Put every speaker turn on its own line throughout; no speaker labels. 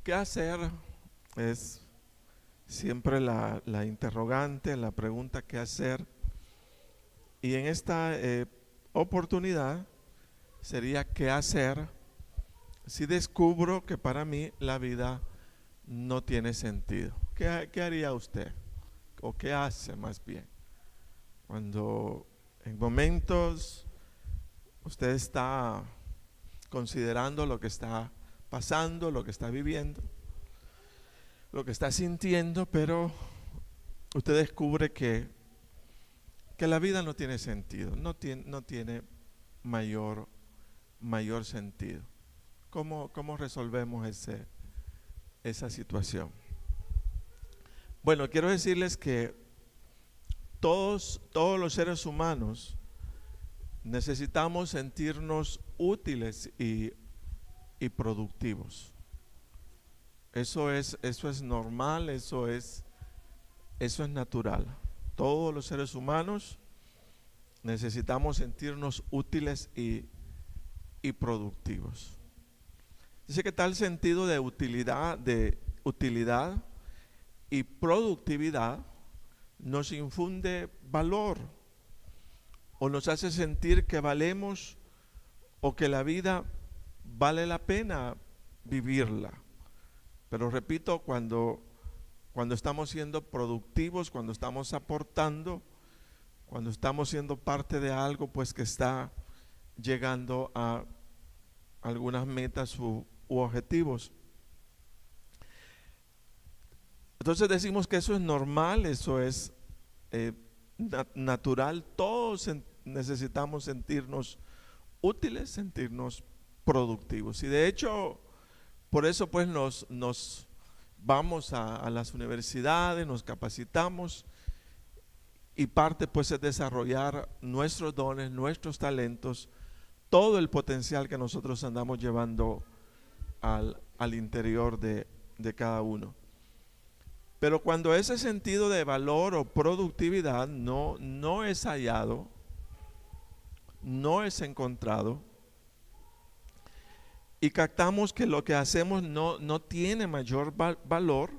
¿Qué hacer? Es siempre la interrogante, la pregunta ¿qué hacer? Y en esta oportunidad sería ¿qué hacer si descubro que para mí la vida no tiene sentido? ¿Qué haría usted? ¿O qué hace más bien? Cuando en momentos usted está considerando lo que está pasando, lo que está viviendo, lo que está sintiendo, pero usted descubre que la vida no tiene sentido, no tiene mayor, mayor sentido. ¿Cómo resolvemos esa situación? Bueno, quiero decirles que todos los seres humanos necesitamos sentirnos útiles y productivos. Eso es normal, eso es natural. Todos los seres humanos necesitamos sentirnos útiles y productivos. Dice que tal sentido de utilidad y productividad nos infunde valor o nos hace sentir que valemos o que la vida vale la pena vivirla. Pero repito, cuando estamos siendo productivos, cuando estamos aportando, cuando estamos siendo parte de algo pues que está llegando a algunas metas u objetivos. Entonces decimos que eso es normal, eso es natural. Todos necesitamos sentirnos útiles, sentirnos productivos. Y de hecho, por eso pues nos vamos a las universidades, nos capacitamos y parte pues es desarrollar nuestros dones, nuestros talentos, todo el potencial que nosotros andamos llevando al interior de cada uno. Pero cuando ese sentido de valor o productividad no es hallado, no es encontrado, y captamos que lo que hacemos no tiene mayor valor,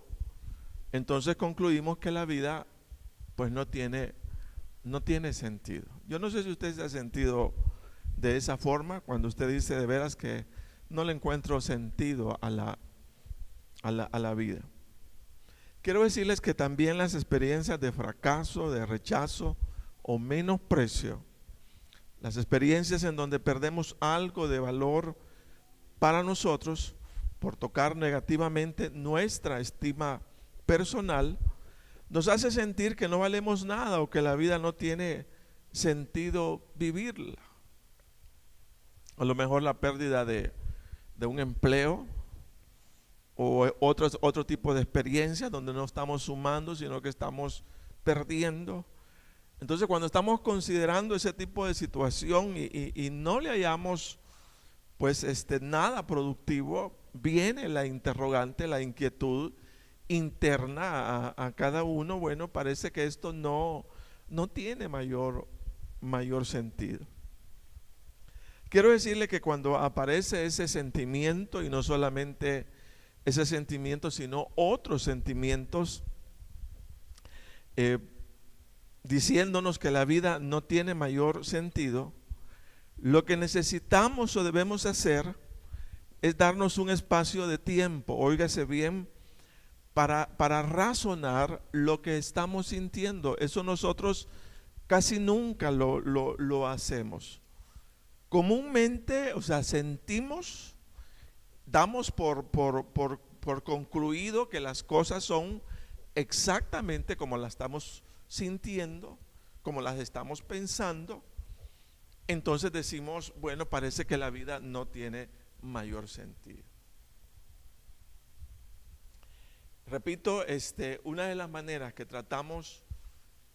entonces concluimos que la vida pues no tiene sentido. Yo no sé si usted se ha sentido de esa forma, cuando usted dice de veras que no le encuentro sentido a la vida. Quiero decirles que también las experiencias de fracaso, de rechazo o menosprecio, las experiencias en donde perdemos algo de valor para nosotros por tocar negativamente nuestra estima personal, nos hace sentir que no valemos nada o que la vida no tiene sentido vivirla. A lo mejor la pérdida de un empleo o otro tipo de experiencias donde no estamos sumando, sino que estamos perdiendo. Entonces, cuando estamos considerando ese tipo de situación y no le hallamos pues nada productivo, viene la interrogante, la inquietud interna a cada uno. Bueno, parece que esto no tiene mayor sentido. Quiero decirle que cuando aparece ese sentimiento, y no solamente ese sentimiento, sino otros sentimientos, diciéndonos que la vida no tiene mayor sentido, lo que necesitamos o debemos hacer es darnos un espacio de tiempo, óigase bien, para razonar lo que estamos sintiendo. Eso nosotros casi nunca lo hacemos. Comúnmente, o sea, sentimos, damos por concluido que las cosas son exactamente como las estamos sintiendo, como las estamos pensando. Entonces decimos, bueno, parece que la vida no tiene mayor sentido. Repito, una de las maneras que tratamos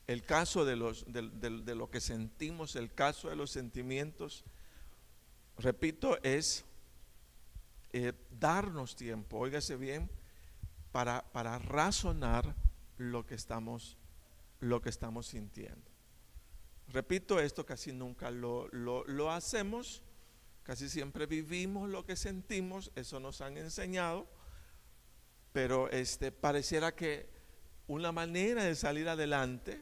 el caso de lo que sentimos, el caso de los sentimientos, repito, es darnos tiempo, óigase bien, para razonar lo que estamos sintiendo. Repito, esto casi nunca lo hacemos, casi siempre vivimos lo que sentimos, eso nos han enseñado, pero pareciera que una manera de salir adelante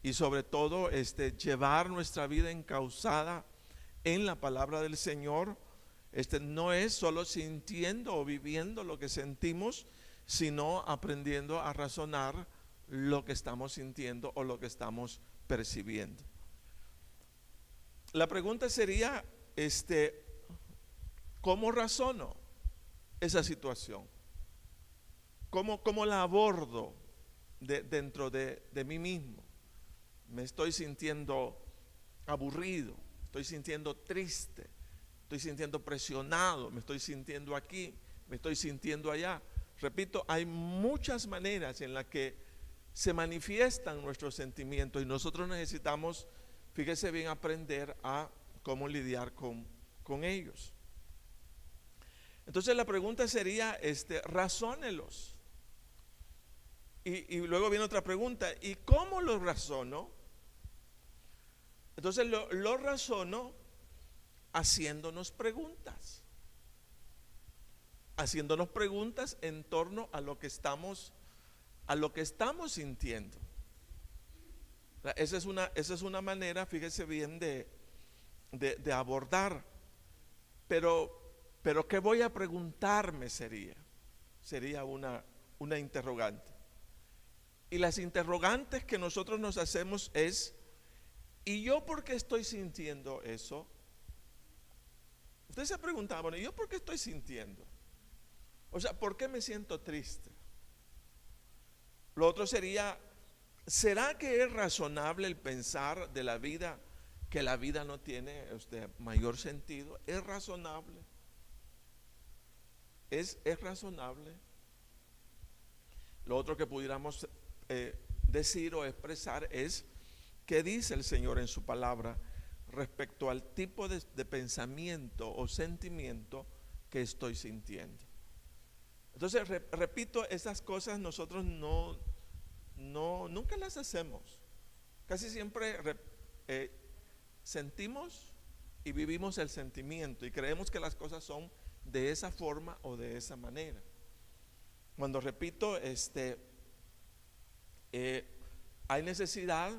y sobre todo llevar nuestra vida encauzada en la palabra del Señor, no es solo sintiendo o viviendo lo que sentimos, sino aprendiendo a razonar lo que estamos sintiendo o lo que estamos percibiendo. La pregunta sería, ¿cómo razono esa situación? ¿Cómo la abordo dentro de mí mismo? Me estoy sintiendo aburrido, estoy sintiendo triste, estoy sintiendo presionado, me estoy sintiendo aquí, me estoy sintiendo allá. Repito, hay muchas maneras en las que se manifiestan nuestros sentimientos y nosotros necesitamos, fíjese bien, aprender a cómo lidiar con ellos. Entonces la pregunta sería, razónelos. Y luego viene otra pregunta, ¿y cómo lo razono? Entonces lo razono haciéndonos preguntas en torno a lo que estamos sintiendo. Esa es una manera, fíjese bien, de abordar. Pero ¿qué voy a preguntarme? Sería una interrogante. Y las interrogantes que nosotros nos hacemos es, ¿y yo por qué estoy sintiendo eso? Usted se preguntaba, bueno, ¿y yo por qué estoy sintiendo? O sea, ¿por qué me siento triste? Lo otro sería, ¿será que es razonable el pensar de la vida que la vida no tiene mayor sentido? ¿Es razonable? ¿Es razonable? Lo otro que pudiéramos decir o expresar es, ¿qué dice el Señor en su palabra respecto al tipo de pensamiento o sentimiento que estoy sintiendo? Entonces, repito, esas cosas nosotros nunca las hacemos. Casi siempre sentimos y vivimos el sentimiento y creemos que las cosas son de esa forma o de esa manera. Cuando repito, hay necesidad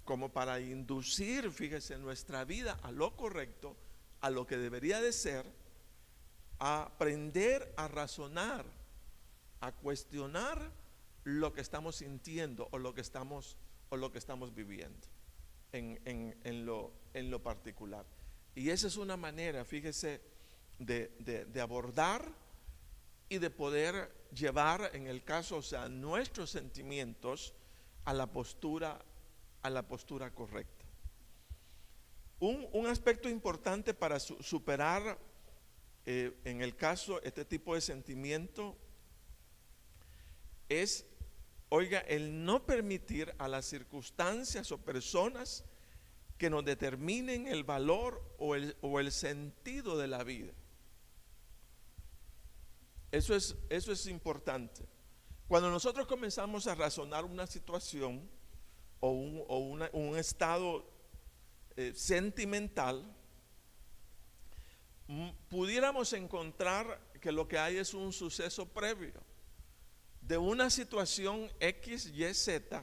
como para inducir, fíjese, nuestra vida a lo correcto, a lo que debería de ser, a aprender a razonar, a cuestionar lo que estamos sintiendo o lo que estamos viviendo en lo particular. Y esa es una manera, fíjese, de abordar y de poder llevar, en el caso, nuestros sentimientos a la postura correcta. Un aspecto importante para superar en el caso este tipo de sentimiento es, oiga, el no permitir a las circunstancias o personas que nos determinen el valor o el sentido de la vida. Eso es importante. Cuando nosotros comenzamos a razonar una situación o un estado sentimental, pudiéramos encontrar que lo que hay es un suceso previo de una situación X, Y, Z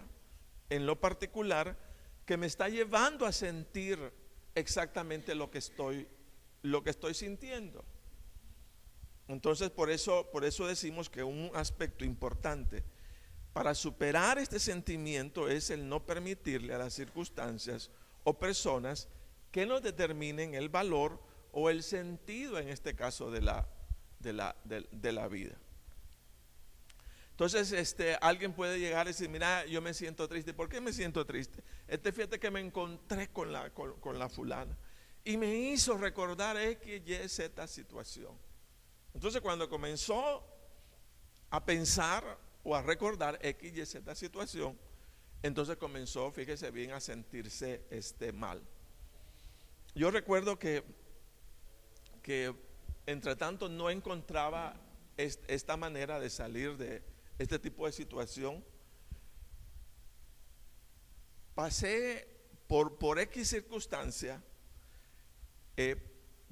en lo particular que me está llevando a sentir exactamente lo que estoy sintiendo. Entonces por eso decimos que un aspecto importante para superar este sentimiento es el no permitirle a las circunstancias o personas que nos determinen el valor o el sentido, en este caso, de la vida. Entonces alguien puede llegar y decir, mira, yo me siento triste. ¿Por qué me siento triste? Fíjate que me encontré con la fulana y me hizo recordar X, Y, Z situación. Entonces cuando comenzó a pensar o a recordar X, Y, Z situación, entonces comenzó, fíjese bien, a sentirse mal. Yo recuerdo que entre tanto no encontraba esta manera de salir de este tipo de situación. Pasé por X circunstancia,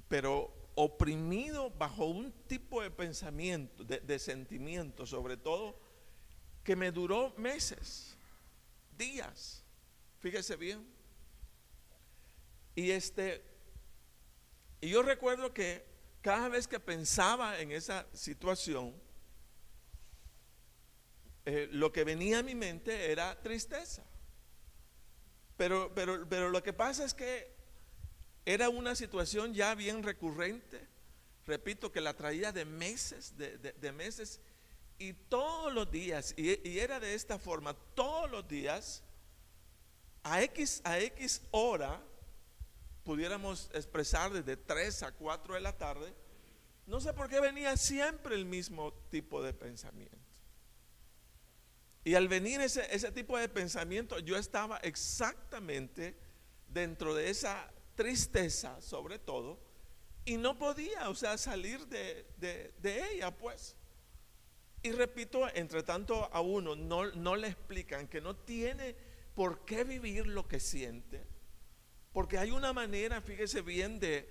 pero oprimido bajo un tipo de pensamiento, de sentimiento sobre todo, que me duró meses, días, fíjese bien. Y yo recuerdo que cada vez que pensaba en esa situación, lo que venía a mi mente era tristeza. Pero lo que pasa es que era una situación ya bien recurrente. Repito que la traía de meses, de meses, y todos los días, y era de esta forma, todos los días, a X hora, pudiéramos expresar desde 3 a 4 de la tarde, no sé por qué venía siempre el mismo tipo de pensamiento. Y al venir ese tipo de pensamiento, yo estaba exactamente dentro de esa tristeza, sobre todo, y no podía, o sea, salir de ella, pues. Y repito, entre tanto a uno no le explican que no tiene por qué vivir lo que siente, porque hay una manera, fíjese bien, de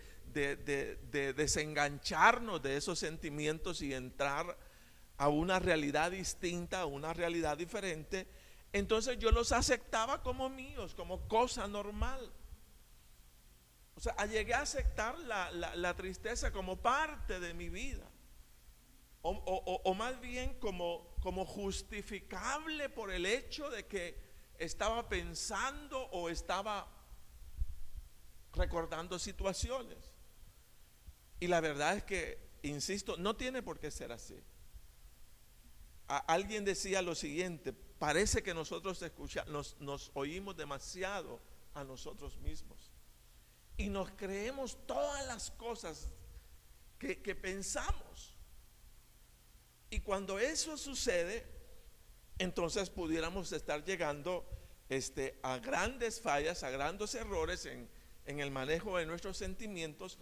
desengancharnos de esos sentimientos y entrar a una realidad distinta, a una realidad diferente. Entonces yo los aceptaba como míos, como cosa normal. O sea, llegué a aceptar la tristeza como parte de mi vida, o más bien como justificable por el hecho de que estaba pensando o estaba recordando situaciones. Y la verdad es que, insisto, no tiene por qué ser así. Alguien decía lo siguiente: parece que nosotros nos oímos demasiado a nosotros mismos y nos creemos todas las cosas que pensamos. Y cuando eso sucede, entonces pudiéramos estar llegando a grandes fallas, a grandes errores en el manejo de nuestros sentimientos,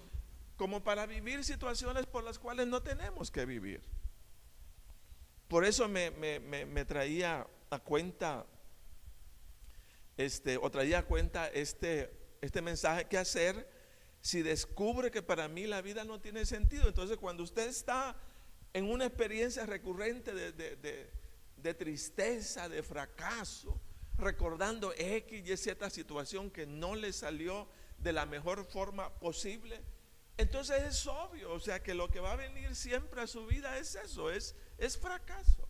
como para vivir situaciones por las cuales no tenemos que vivir. Por eso me traía a cuenta traía a cuenta este mensaje: ¿qué hacer si descubre que para mí la vida no tiene sentido? Entonces, cuando usted está en una experiencia recurrente de tristeza, de fracaso, recordando X y Z situación que no le salió de la mejor forma posible, entonces es obvio, o sea, que lo que va a venir siempre a su vida es eso, es fracaso,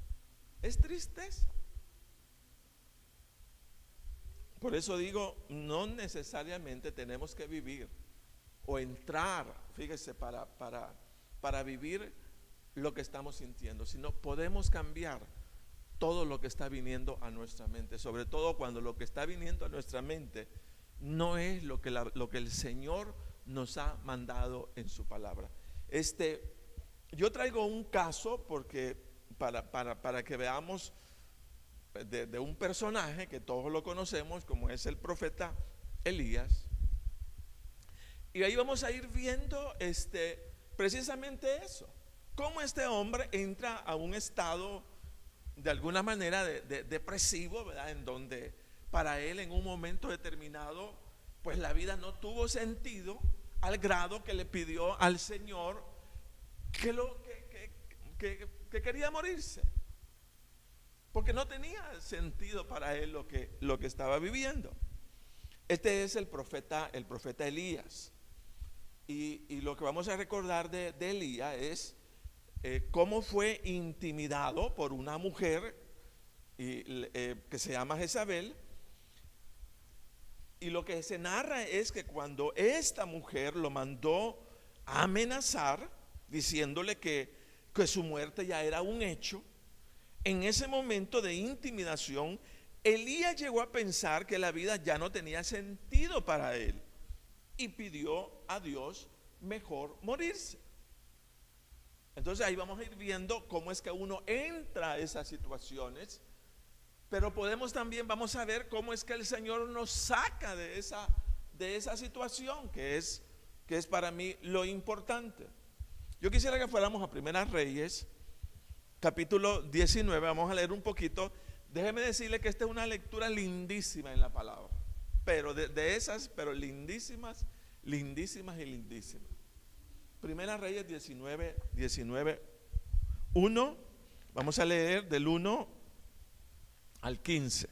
es tristeza. Por eso digo, no necesariamente tenemos que vivir o entrar, fíjese, para vivir lo que estamos sintiendo, sino podemos cambiar todo lo que está viniendo a nuestra mente, sobre todo cuando lo que está viniendo a nuestra mente no es lo que el Señor nos ha mandado en su palabra. Yo traigo un caso porque para que veamos de un personaje que todos lo conocemos, como es el profeta Elías. Y ahí vamos a ir viendo precisamente eso, cómo este hombre entra a un estado de alguna manera depresivo, ¿verdad? En donde para él en un momento determinado pues la vida no tuvo sentido, al grado que le pidió al Señor que quería morirse, porque no tenía sentido para él lo que estaba viviendo. Este es el profeta Elías. Y lo que vamos a recordar de Elías es cómo fue intimidado por una mujer que se llama Jezabel. Y lo que se narra es que cuando esta mujer lo mandó a amenazar, diciéndole que su muerte ya era un hecho, en ese momento de intimidación, Elías llegó a pensar que la vida ya no tenía sentido para él y pidió a Dios mejor morirse. Entonces ahí vamos a ir viendo cómo es que uno entra a esas situaciones, pero vamos a ver cómo es que el Señor nos saca de esa situación, que es para mí lo importante. Yo quisiera que fuéramos a Primeras Reyes, capítulo 19, vamos a leer un poquito. Déjeme decirle que esta es una lectura lindísima en la palabra, pero de esas, pero lindísimas, lindísimas y lindísimas. Primera Reyes 19:1. Vamos a leer del 1 al 15.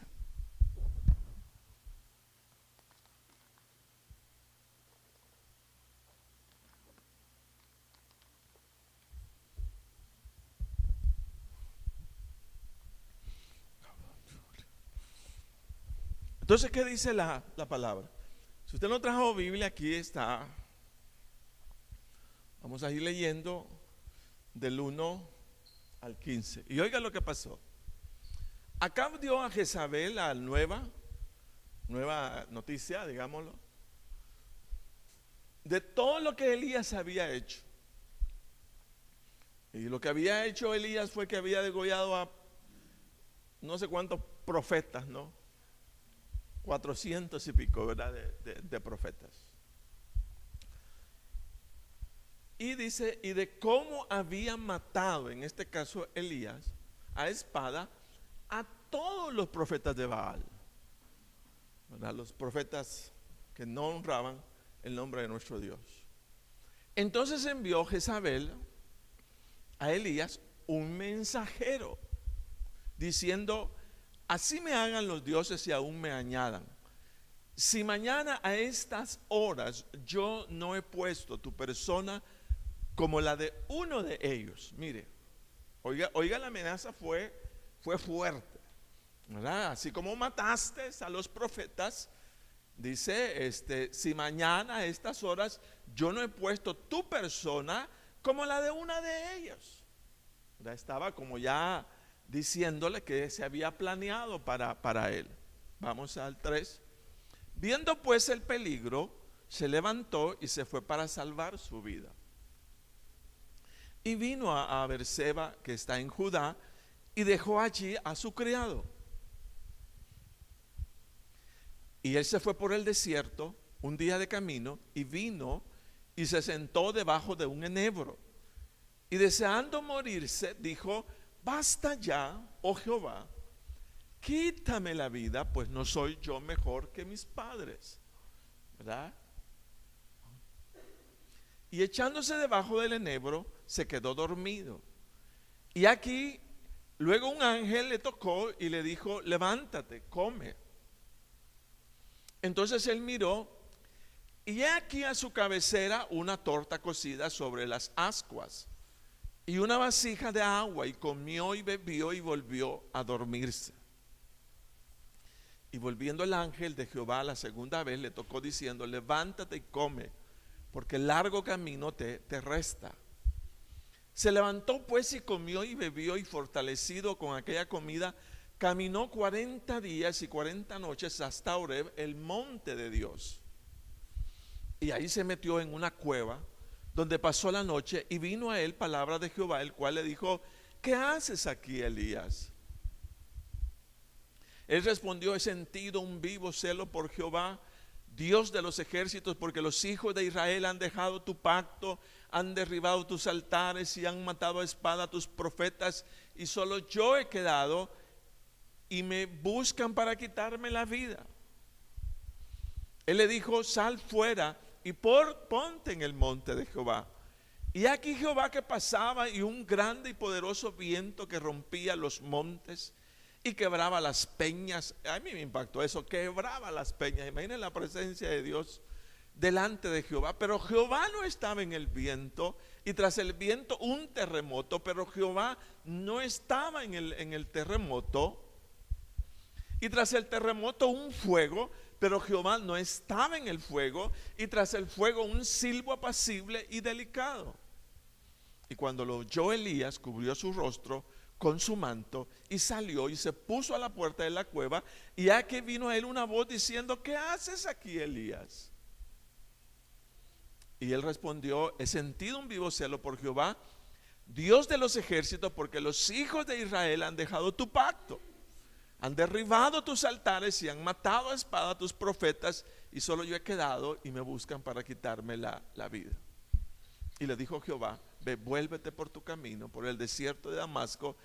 Entonces, ¿qué dice la palabra? Si usted no trajo Biblia, aquí está. Vamos a ir leyendo del 1 al 15. Y oiga lo que pasó. Acab dio a Jezabel la nueva noticia, digámoslo, de todo lo que Elías había hecho. Y lo que había hecho Elías fue que había degollado a no sé cuántos profetas, ¿no? 400 y pico, ¿verdad? De profetas. Y dice, y de cómo había matado, en este caso Elías, a espada, a todos los profetas de Baal, ¿verdad? Los profetas que no honraban el nombre de nuestro Dios. Entonces envió Jezabel a Elías un mensajero, diciendo: así me hagan los dioses y aún me añadan, si mañana a estas horas yo no he puesto tu persona como la de uno de ellos. Mire, oiga, la amenaza fue fuerte, ¿verdad? Así como mataste a los profetas, dice, si mañana a estas horas yo no he puesto tu persona como la de una de ellos. ¿Verdad? Estaba como ya diciéndole que se había planeado para él. Vamos al 3. Viendo pues el peligro, se levantó y se fue para salvar su vida. Y vino a Berseba, que está en Judá, y dejó allí a su criado. Y él se fue por el desierto un día de camino, y vino y se sentó debajo de un enebro. Y deseando morirse, dijo: basta ya, oh Jehová, quítame la vida, pues no soy yo mejor que mis padres, ¿verdad? Y echándose debajo del enebro, se quedó dormido. Y aquí, luego un ángel le tocó y le dijo: levántate, come. Entonces él miró, y he aquí a su cabecera una torta cocida sobre las ascuas y una vasija de agua, y comió y bebió y volvió a dormirse. Y volviendo el ángel de Jehová la segunda vez, le tocó diciendo: levántate y come, porque largo camino te resta. Se levantó pues y comió y bebió, y fortalecido con aquella comida, caminó 40 días y 40 noches hasta Horeb, el monte de Dios. Y ahí se metió en una cueva, donde pasó la noche, y vino a él palabra de Jehová, el cual le dijo: ¿qué haces aquí, Elías? Él respondió: he sentido un vivo celo por Jehová, Dios de los ejércitos, porque los hijos de Israel han dejado tu pacto, han derribado tus altares y han matado a espada a tus profetas, y solo yo he quedado, y me buscan para quitarme la vida. Él le dijo: sal fuera y ponte en el monte de Jehová. Y aquí Jehová que pasaba, y un grande y poderoso viento que rompía los montes y quebraba las peñas. A mí me impactó eso, quebraba las peñas. Imaginen la presencia de Dios delante de Jehová. Pero Jehová no estaba en el viento, y tras el viento un terremoto, pero Jehová no estaba en el terremoto. Y tras el terremoto un fuego, pero Jehová no estaba en el fuego, y tras el fuego un silbo apacible y delicado. Y cuando lo oyó Elías, cubrió su rostro con su manto y salió y se puso a la puerta de la cueva. Y aquí vino a él una voz diciendo: ¿qué haces aquí, Elías? Y él respondió: he sentido un vivo celo por Jehová, Dios de los ejércitos, porque los hijos de Israel han dejado tu pacto, han derribado tus altares y han matado a espada a tus profetas, y solo yo he quedado, y me buscan para quitarme la vida. Y le dijo Jehová: ve, vuélvete por tu camino, por el desierto de Damasco,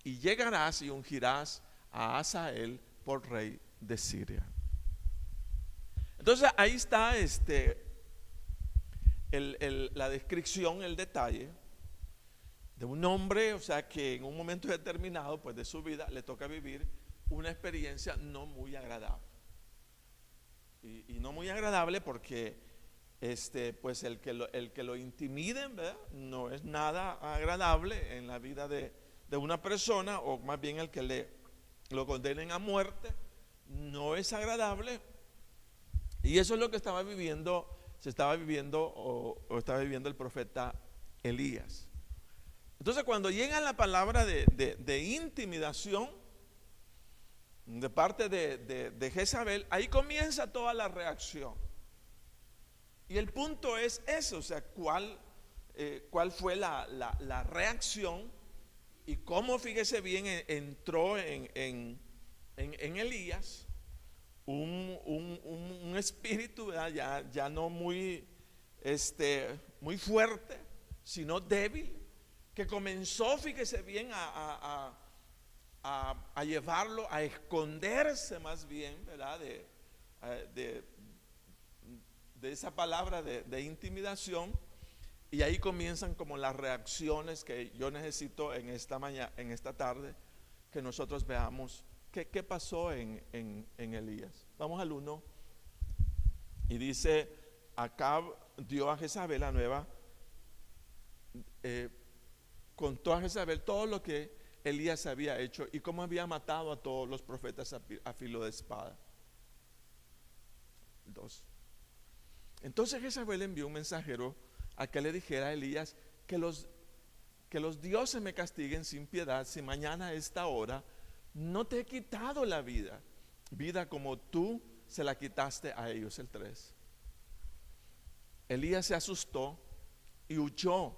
y llegarás y ungirás a Hazael por rey de Siria. Entonces ahí está la descripción, el detalle de un hombre, o sea, que en un momento determinado, pues de su vida, le toca vivir una experiencia no muy agradable. Y no muy agradable porque pues el que lo intimiden, ¿verdad?, no es nada agradable en la vida de una persona, o más bien el que lo condenen a muerte, no es agradable. Y eso es lo que se estaba viviendo el profeta Elías. Entonces, cuando llega la palabra de intimidación de parte de Jezabel, ahí comienza toda la reacción. Y el punto es eso, o sea, cuál fue la reacción y cómo, fíjese bien, entró en Elías un espíritu, ¿verdad?, ya no muy fuerte, sino débil, que comenzó, fíjese bien, a llevarlo a esconderse más bien, ¿verdad?, de esa palabra de intimidación. Y ahí comienzan como las reacciones que yo necesito en esta tarde, que nosotros veamos qué pasó en Elías. Vamos al 1. Y dice: Acab dio a Jezabel la nueva, contó a Jezabel todo lo que Elías había hecho y cómo había matado a todos los profetas a filo de espada. 2. Entonces Jezabel envió un mensajero a que le dijera a Elías que los dioses me castiguen sin piedad si mañana a esta hora no te he quitado la vida como tú se la quitaste a ellos. El 3. Elías se asustó y huyó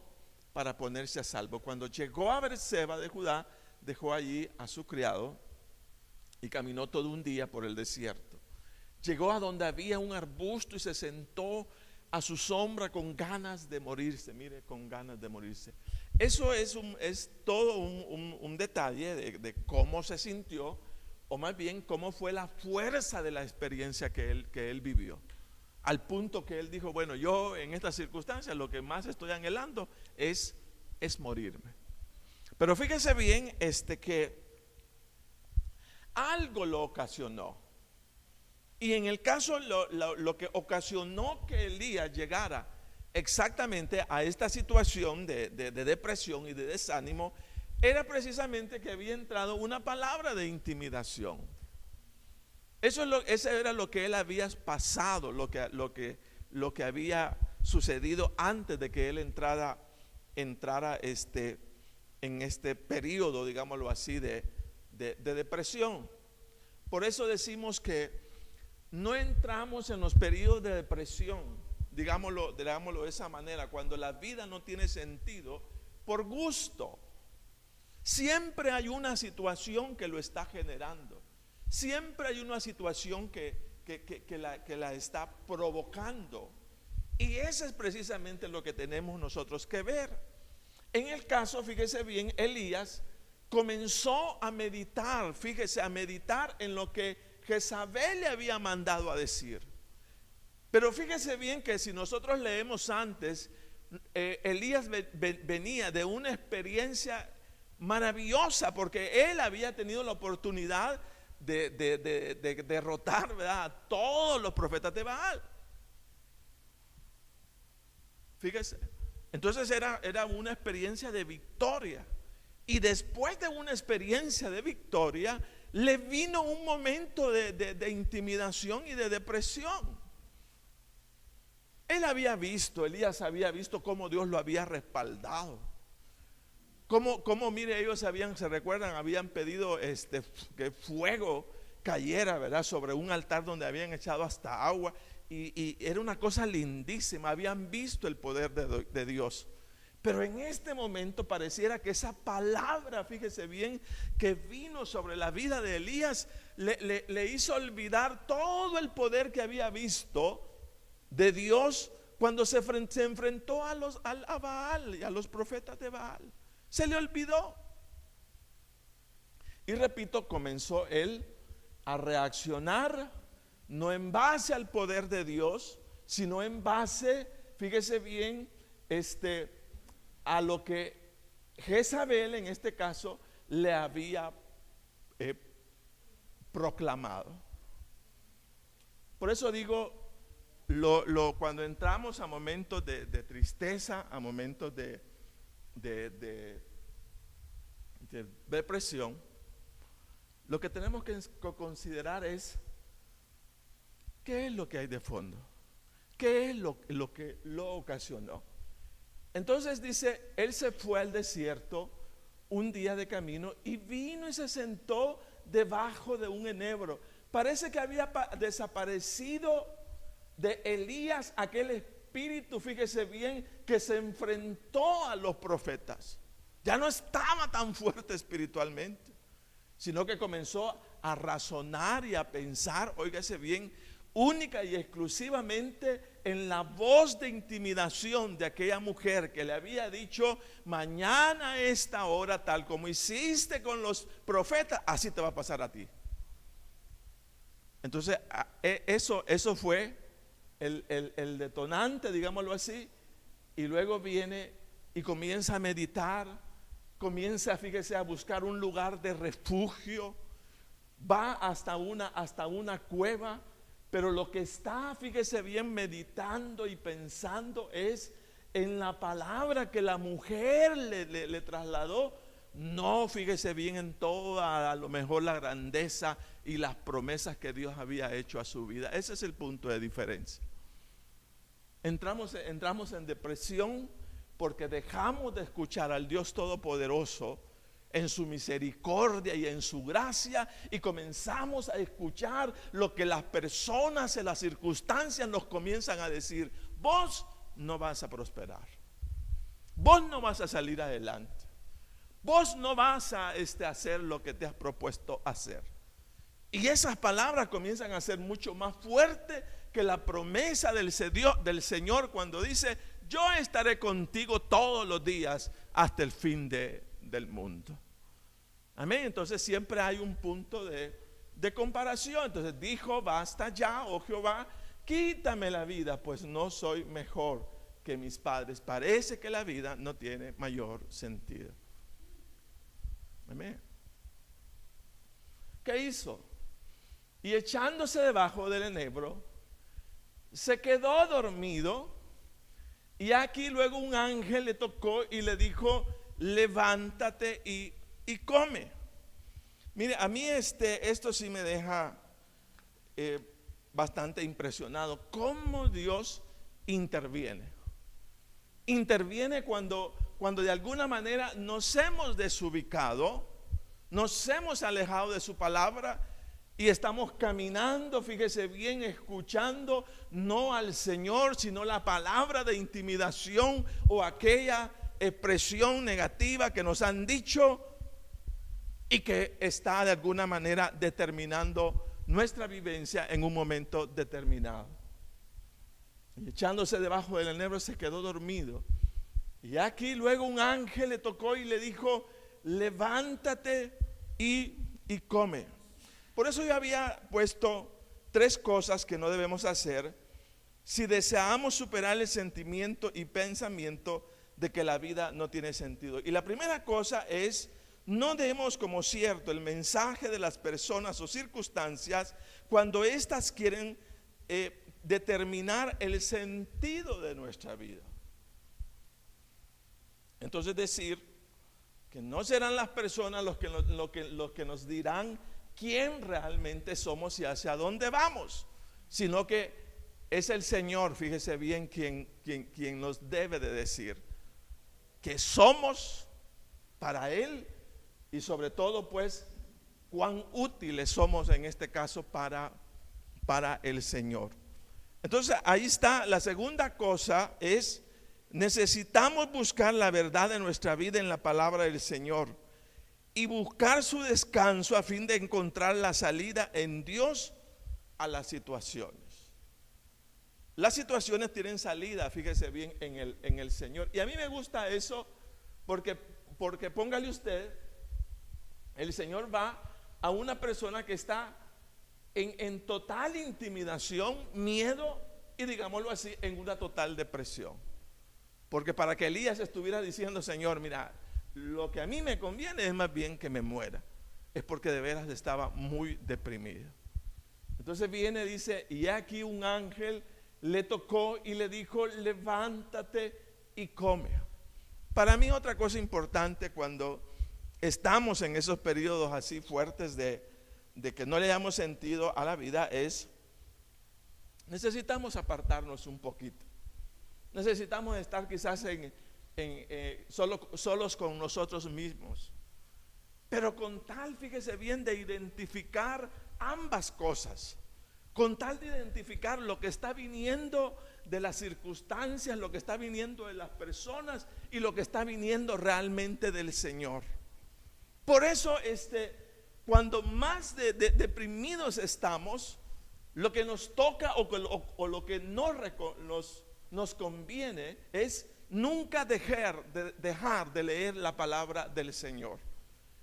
para ponerse a salvo. Cuando llegó a Beerseba de Judá, dejó allí a su criado y caminó todo un día por el desierto. Llegó a donde había un arbusto y se sentó a su sombra con ganas de morirse. Mire, con ganas de morirse. Eso es todo un detalle de cómo se sintió, o más bien cómo fue la fuerza de la experiencia que él vivió. Al punto que él dijo: bueno, yo en estas circunstancias lo que más estoy anhelando es morirme. Pero fíjese bien que algo lo ocasionó. Y en el caso, lo que ocasionó que Elías llegara exactamente a esta situación de depresión y de desánimo, era precisamente que había entrado una palabra de intimidación. Eso era lo que él había pasado, lo que había sucedido antes de que él entrara en este periodo, digámoslo así, de depresión. Por eso decimos que no entramos en los periodos de depresión, digámoslo de esa manera, cuando la vida no tiene sentido, por gusto. Siempre hay una situación que lo está generando. Siempre hay una situación que la está provocando. Y eso es precisamente lo que tenemos nosotros que ver. En el caso, fíjese bien, Elías comenzó a meditar, en lo que Jezabel le había mandado a decir. Pero fíjese bien que si nosotros leemos antes, Elías venía de una experiencia maravillosa, porque él había tenido la oportunidad de derrotar, ¿verdad?, a todos los profetas de Baal. Fíjese, entonces era una experiencia de victoria. Y después de una experiencia de victoria, le vino un momento de intimidación y de depresión. Elías había visto cómo Dios lo había respaldado. Cómo mire, ellos se recuerdan, habían pedido que fuego cayera, ¿verdad?, sobre un altar donde habían echado hasta agua. Y era una cosa lindísima, habían visto el poder de Dios. Pero en este momento pareciera que esa palabra, fíjese bien, que vino sobre la vida de Elías, le hizo olvidar todo el poder que había visto de Dios cuando se enfrentó a Baal y a los profetas de Baal. Se le olvidó. Y repito, comenzó él a reaccionar, no en base al poder de Dios, sino en base, fíjese bien, a lo que Jezabel en este caso le había proclamado. Por eso digo, cuando entramos a momentos de tristeza, a momentos de depresión, lo que tenemos que considerar es qué es lo que hay de fondo, qué es lo que lo ocasionó. Entonces dice, él se fue al desierto un día de camino y vino y se sentó debajo de un enebro. Parece que había desaparecido de Elías aquel espíritu, fíjese bien, que se enfrentó a los profetas. Ya no estaba tan fuerte espiritualmente, sino que comenzó a razonar y a pensar, óigase bien, única y exclusivamente en la voz de intimidación de aquella mujer que le había dicho: mañana a esta hora, tal como hiciste con los profetas, así te va a pasar a ti. Entonces eso fue el detonante, digámoslo así. Y luego viene y comienza a meditar, comienza, fíjese, a buscar un lugar de refugio, va hasta una cueva. Pero lo que está, fíjese bien, meditando y pensando es en la palabra que la mujer le trasladó. No, fíjese bien, en toda a lo mejor la grandeza y las promesas que Dios había hecho a su vida. Ese es el punto de diferencia. Entramos en depresión porque dejamos de escuchar al Dios Todopoderoso en su misericordia y en su gracia, y comenzamos a escuchar lo que las personas en las circunstancias nos comienzan a decir: vos no vas a prosperar, vos no vas a salir adelante, vos no vas a hacer lo que te has propuesto hacer. Y esas palabras comienzan a ser mucho más fuertes que la promesa del Señor cuando dice: yo estaré contigo todos los días hasta el fin del mundo. Amén. Entonces siempre hay un punto de comparación. Entonces dijo: basta ya, oh Jehová, quítame la vida, pues no soy mejor que mis padres. Parece que la vida no tiene mayor sentido. Amén. ¿Qué hizo? Y echándose debajo del enebro, se quedó dormido. Y aquí luego un ángel le tocó y le dijo: levántate y come. Mire, a mí esto sí me deja bastante impresionado. Cómo Dios interviene. Interviene cuando de alguna manera nos hemos desubicado, nos hemos alejado de su palabra y estamos caminando, fíjese bien, escuchando no al Señor, sino la palabra de intimidación o aquella expresión negativa que nos han dicho y que está de alguna manera determinando nuestra vivencia en un momento determinado. Y echándose debajo del enebro se quedó dormido. Y aquí luego un ángel le tocó y le dijo: levántate y come. Por eso yo había puesto 3 cosas que no debemos hacer si deseamos superar el sentimiento y pensamiento de que la vida no tiene sentido. Y la primera cosa es: no demos como cierto el mensaje de las personas o circunstancias cuando éstas quieren determinar el sentido de nuestra vida. Entonces decir que no serán las personas los que nos dirán quién realmente somos y hacia dónde vamos, sino que es el Señor, fíjese bien, quien nos debe de decir que somos para Él, y sobre todo pues cuán útiles somos en este caso para el Señor. Entonces ahí está. La segunda cosa es: necesitamos buscar la verdad de nuestra vida en la palabra del Señor y buscar su descanso a fin de encontrar la salida en Dios a las situaciones. Las situaciones tienen salida, fíjese bien, en el Señor. Y a mí me gusta eso porque póngale usted, el Señor va a una persona que está en total intimidación, miedo y digámoslo así, en una total depresión. Porque para que Elías estuviera diciendo, Señor, mira, lo que a mí me conviene es más bien que me muera, es porque de veras estaba muy deprimido. Entonces viene, dice, y aquí un ángel le tocó y le dijo, levántate y come. Para mí otra cosa importante cuando estamos en esos periodos así fuertes de que no le damos sentido a la vida es, necesitamos apartarnos un poquito. Necesitamos estar quizás solos con nosotros mismos. Pero con tal, fíjese bien, de identificar ambas cosas, con tal de identificar lo que está viniendo de las circunstancias, lo que está viniendo de las personas y lo que está viniendo realmente del Señor. Por eso cuando más deprimidos estamos, lo que nos toca o lo que nos conviene es nunca dejar de leer la palabra del Señor.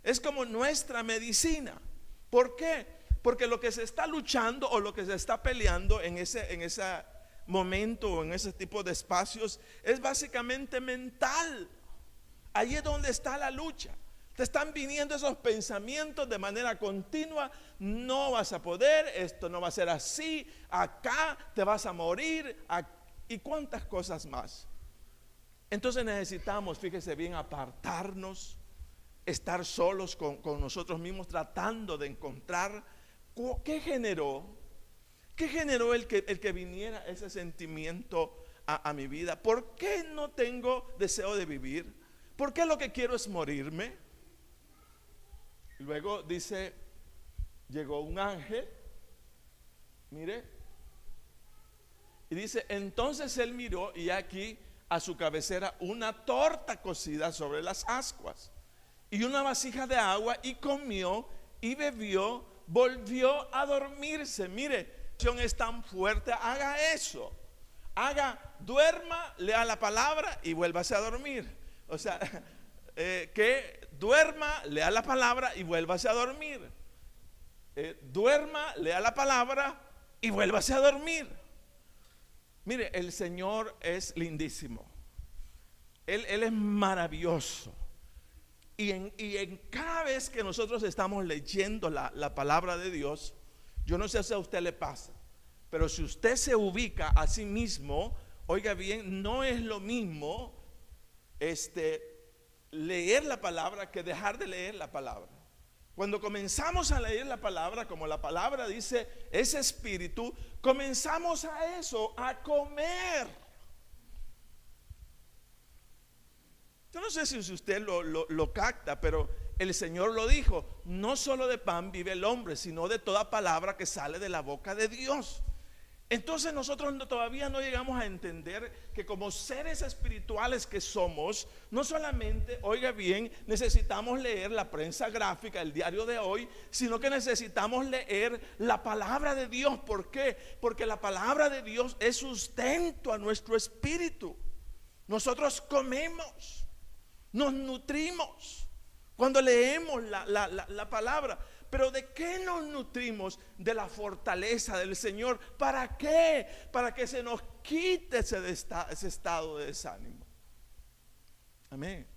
Es como nuestra medicina. ¿Por qué? Porque lo que se está luchando o lo que se está peleando en ese momento o en ese tipo de espacios es básicamente mental. Ahí es donde está la lucha. Te están viniendo esos pensamientos de manera continua. No vas a poder, esto no va a ser así, acá te vas a morir, y cuántas cosas más. Entonces necesitamos, fíjese bien, apartarnos, estar solos con nosotros mismos, tratando de encontrar qué generó el que viniera ese sentimiento a mi vida. ¿Por qué no tengo deseo de vivir? ¿Por qué lo que quiero es morirme? Luego dice, llegó un ángel, mire, y dice, entonces él miró y aquí a su cabecera una torta cocida sobre las ascuas y una vasija de agua, y comió y bebió, volvió a dormirse. Mire, la es tan fuerte, haga eso, duerma, lea la palabra y vuélvase a dormir. O sea, que duerma, lea la palabra y vuélvase a dormir. Duerma, lea la palabra y vuélvase a dormir. Mire, el Señor es lindísimo. Él es maravilloso. Y en cada vez que nosotros estamos leyendo la palabra de Dios, yo no sé si a usted le pasa, pero si usted se ubica a sí mismo, oiga bien, no es lo mismo leer la palabra que dejar de leer la palabra. Cuando comenzamos a leer la palabra, como la palabra dice, es espíritu, comenzamos a eso, a comer. Yo no sé si usted lo capta, pero el Señor lo dijo, no solo de pan vive el hombre, sino de toda palabra que sale de la boca de Dios. Entonces nosotros todavía no llegamos a entender que como seres espirituales que somos, no solamente, oiga bien, necesitamos leer la prensa gráfica, el diario de hoy, sino que necesitamos leer la palabra de Dios. ¿Por qué? Porque la palabra de Dios es sustento a nuestro espíritu. Nosotros comemos, nos nutrimos cuando leemos la palabra. Pero ¿de qué nos nutrimos? De la fortaleza del Señor. ¿Para qué? Para que se nos quite ese estado de desánimo. Amén.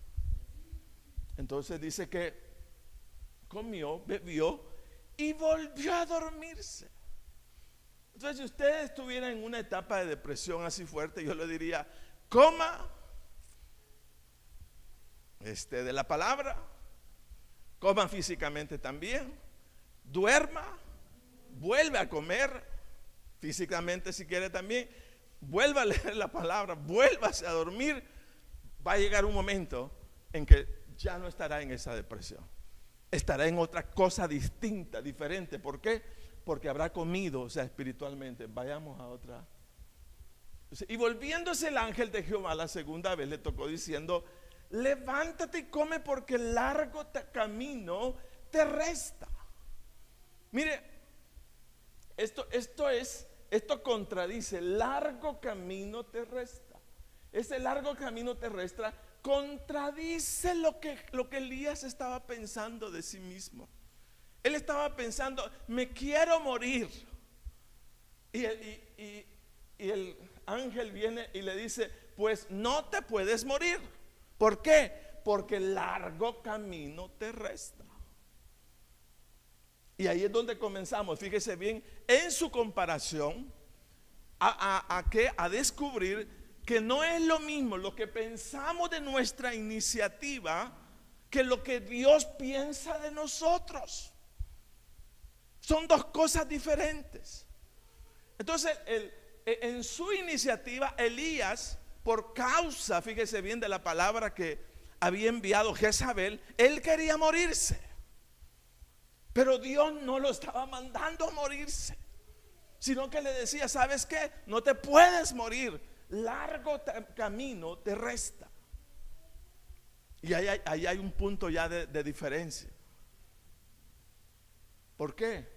Entonces dice que comió, bebió y volvió a dormirse. Entonces, si usted estuviera en una etapa de depresión así fuerte, yo le diría, coma de la palabra, coma físicamente también, duerma, vuelve a comer físicamente si quiere también, vuelva a leer la palabra, vuélvase a dormir. Va a llegar un momento en que ya no estará en esa depresión, estará en otra cosa distinta, diferente. ¿Por qué? Porque habrá comido, o sea, espiritualmente. Vayamos a otra. Y volviéndose el ángel de Jehová la segunda vez, le tocó diciendo, levántate y come, porque largo camino te resta. Mire, esto contradice, largo camino te resta. Ese largo camino terrestre contradice lo que Elías estaba pensando de sí mismo. Él estaba pensando, me quiero morir. Y Y el ángel viene y le dice, pues no te puedes morir. ¿Por qué? Porque largo camino te resta. Y ahí es donde comenzamos, fíjese bien, en su comparación, a descubrir que no es lo mismo lo que pensamos de nuestra iniciativa que lo que Dios piensa de nosotros. Son dos cosas diferentes. Entonces, en su iniciativa, Elías, por causa, fíjese bien, de la palabra que había enviado Jezabel, él quería morirse. Pero Dios no lo estaba mandando a morirse, sino que le decía, ¿sabes qué? No te puedes morir, largo camino te resta. Y ahí hay un punto ya de diferencia. ¿Por qué?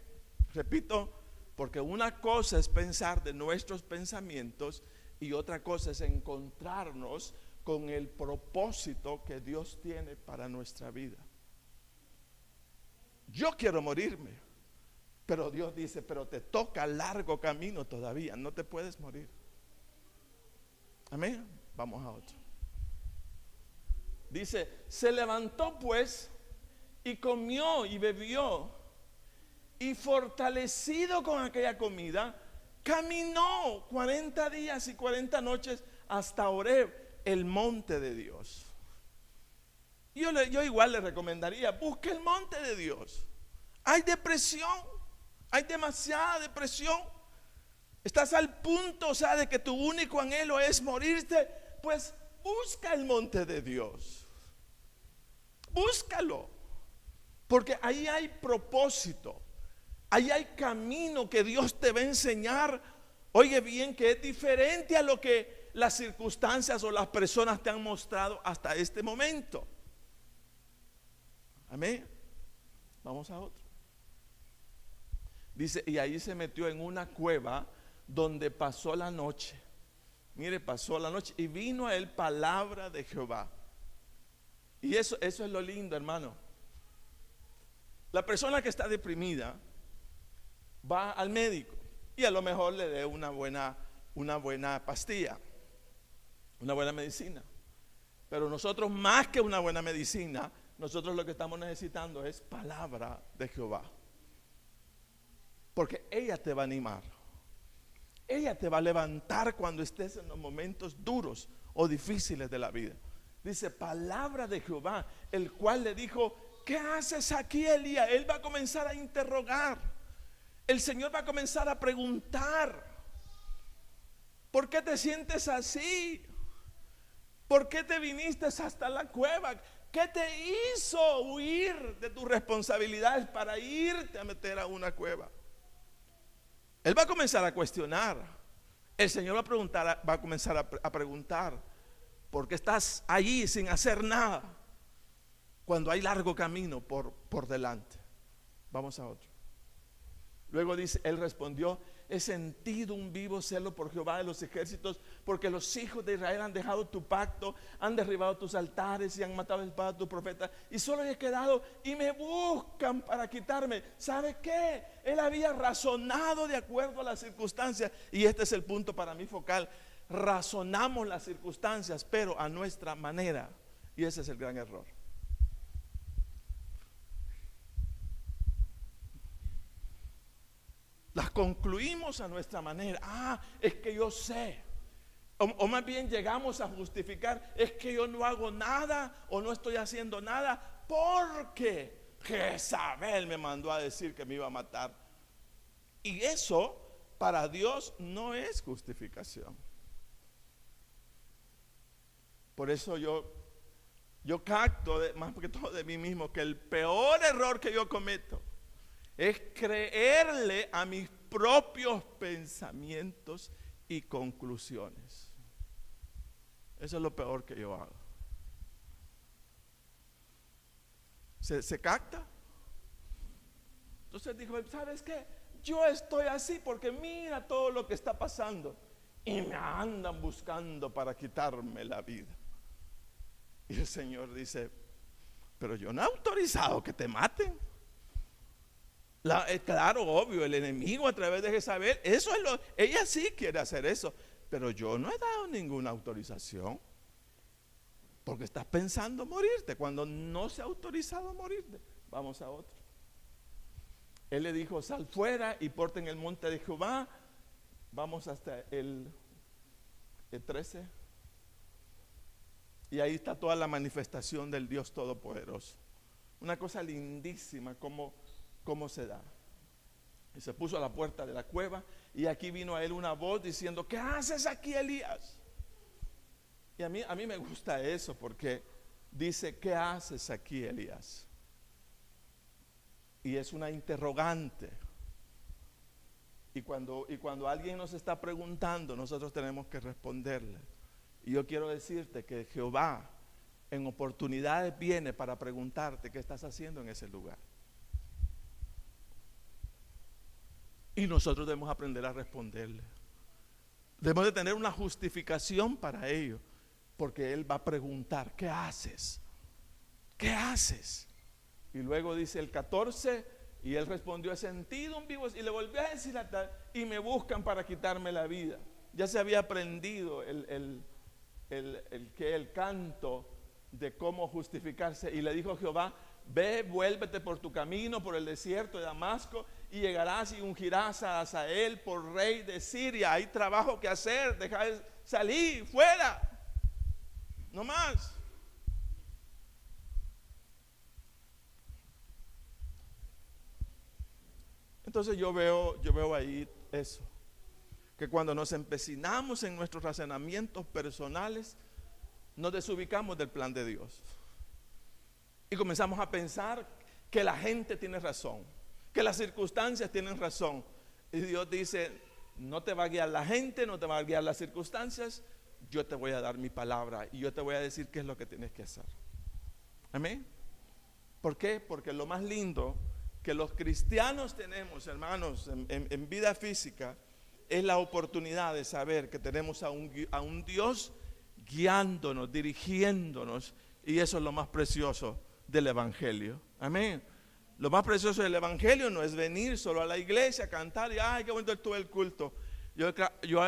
Repito, porque una cosa es pensar de nuestros pensamientos y otra cosa es encontrarnos con el propósito que Dios tiene para nuestra vida. Yo quiero morirme, pero Dios dice, pero te toca largo camino todavía, no te puedes morir. Amén. Vamos a otro. Dice, se levantó pues y comió y bebió, y fortalecido con aquella comida, caminó 40 días y 40 noches hasta Horeb, el monte de Dios. Yo igual le recomendaría, busque el monte de Dios. Hay depresión, hay demasiada depresión. Estás al punto, o sea, de que tu único anhelo es morirte. Pues busca el monte de Dios. Búscalo. Porque ahí hay propósito. Ahí hay camino que Dios te va a enseñar. Oye bien, que es diferente a lo que las circunstancias o las personas te han mostrado hasta este momento. Amén. Vamos a otro. Dice, y ahí se metió en una cueva donde pasó la noche. Mire, pasó la noche y vino a él palabra de Jehová. Y eso es lo lindo, hermano. La persona que está deprimida va al médico y a lo mejor le dé una buena pastilla, una buena medicina. Pero nosotros, más que una buena medicina, nosotros lo que estamos necesitando es palabra de Jehová. Porque ella te va a animar. Ella te va a levantar cuando estés en los momentos duros o difíciles de la vida. Dice, palabra de Jehová, el cual le dijo, ¿qué haces aquí, Elías? Él va a comenzar a interrogar. El Señor va a comenzar a preguntar, ¿por qué te sientes así? ¿Por qué te viniste hasta la cueva? ¿Qué te hizo huir de tus responsabilidades para irte a meter a una cueva? Él va a comenzar a cuestionar. El Señor va a comenzar a preguntar, ¿por qué estás allí sin hacer nada cuando hay largo camino por delante? Vamos a otro. Luego dice, él respondió, he sentido un vivo celo por Jehová de los ejércitos, porque los hijos de Israel han dejado tu pacto, han derribado tus altares y han matado a espada a tus profetas, y solo he quedado y me buscan para quitarme. ¿Sabe qué? Él había razonado de acuerdo a las circunstancias, y este es el punto para mí focal. Razonamos las circunstancias, pero a nuestra manera, y ese es el gran error. Las concluimos a nuestra manera. Es que yo sé. O más bien llegamos a justificar, es que yo no hago nada o no estoy haciendo nada porque Jezabel me mandó a decir que me iba a matar. Y eso para Dios no es justificación. Por eso yo capto más que todo de mí mismo que el peor error que yo cometo es creerle a mis propios pensamientos y conclusiones. Eso es lo peor que yo hago. ¿Se capta? Entonces dijo, ¿sabes qué? Yo estoy así porque mira todo lo que está pasando y me andan buscando para quitarme la vida. Y el Señor dice, pero yo no he autorizado que te maten. Claro, obvio, el enemigo a través de Jezabel, ella sí quiere hacer eso, pero yo no he dado ninguna autorización, porque estás pensando morirte, cuando no se ha autorizado a morirte. Vamos a otro. Él le dijo, sal fuera y porte en el monte de Jehová. Vamos hasta el 13. Y ahí está toda la manifestación del Dios Todopoderoso. Una cosa lindísima cómo se da. Y se puso a la puerta de la cueva, y aquí vino a él una voz diciendo, ¿qué haces aquí, Elías? Y a mí me gusta eso, porque dice, ¿qué haces aquí, Elías? Y es una interrogante. Y cuando alguien nos está preguntando, nosotros tenemos que responderle. Y yo quiero decirte que Jehová en oportunidades viene para preguntarte qué estás haciendo en ese lugar. Y nosotros debemos aprender a responderle. Debemos de tener una justificación para ello, porque Él va a preguntar, ¿qué haces? ¿Qué haces? Y luego dice el 14, y él respondió, he sentido un vivo, y le volvió a decir a tal, y me buscan para quitarme la vida. Ya se había aprendido el canto de cómo justificarse, y le dijo Jehová, ve, vuélvete por tu camino, por el desierto de Damasco, y llegarás y ungirás a Hazael por rey de Siria. Hay trabajo que hacer, deja de salir, fuera, no más. Entonces yo veo ahí eso, que cuando nos empecinamos en nuestros razonamientos personales, nos desubicamos del plan de Dios y comenzamos a pensar que la gente tiene razón, que las circunstancias tienen razón, y Dios dice, no te va a guiar la gente, no te va a guiar las circunstancias, yo te voy a dar mi palabra y yo te voy a decir qué es lo que tienes que hacer. Amén. ¿Por qué? Porque lo más lindo que los cristianos tenemos, hermanos, en vida física, es la oportunidad de saber que tenemos a un Dios guiándonos, dirigiéndonos, y eso es lo más precioso del Evangelio. Amén. Lo más precioso del Evangelio no es venir solo a la iglesia, cantar y ay, qué bonito estuvo el culto. Yo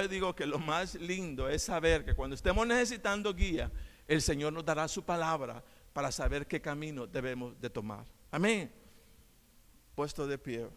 digo que lo más lindo es saber que cuando estemos necesitando guía, el Señor nos dará su palabra para saber qué camino debemos de tomar. Amén. Puesto de pie.